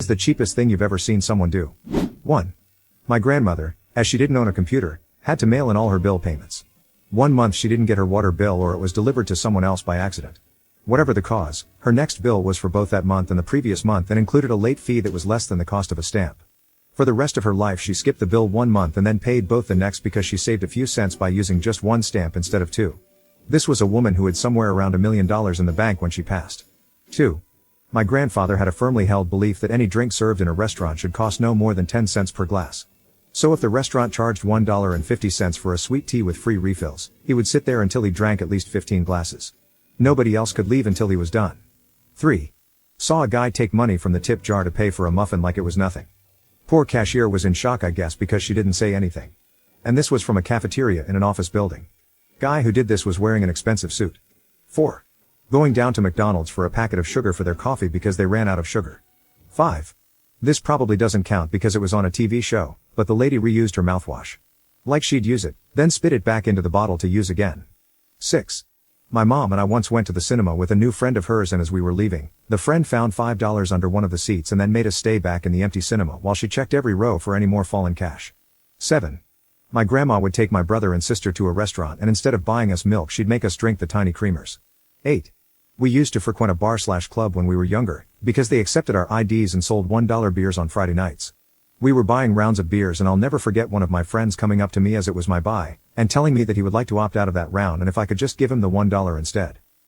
the cheapest thing you've ever seen someone do? 1. My grandmother, as she didn't own a computer, had to mail in all her bill payments. One month she didn't get her water bill or it was delivered to someone else by accident. Whatever the cause, her next bill was for both that month and the previous month and included a late fee that was less than the cost of a stamp. For the rest of her life she skipped the bill one month and then paid both the next because she saved a few cents by using just one stamp instead of two. This was a woman who had somewhere around $1 million in the bank when she passed. 2. My grandfather had a firmly held belief that any drink served in a restaurant should cost no more than 10 cents per glass. So if the restaurant charged $1.50 for a sweet tea with free refills, he would sit there until he drank at least 15 glasses. Nobody else could leave until he was done. 3. Saw a guy take money from the tip jar to pay for a muffin like it was nothing. Poor cashier was in shock, I guess, because she didn't say anything. And this was from a cafeteria in an office building. Guy who did this was wearing an expensive suit. 4. Going down to McDonald's for a packet of sugar for their coffee because they ran out of sugar. 5. This probably doesn't count because it was on a TV show, but the lady reused her mouthwash. Like she'd use it, then spit it back into the bottle to use again. 6. My mom and I once went to the cinema with a new friend of hers, and as we were leaving, the friend found $5 under one of the seats and then made us stay back in the empty cinema while she checked every row for any more fallen cash. 7. My grandma would take my brother and sister to a restaurant and instead of buying us milk she'd make us drink the tiny creamers. 8. We used to frequent a bar/club when we were younger, because they accepted our IDs and sold $1 beers on Friday nights. We were buying rounds of beers and I'll never forget one of my friends coming up to me as it was my buy, and telling me that he would like to opt out of that round and if I could just give him the $1 instead.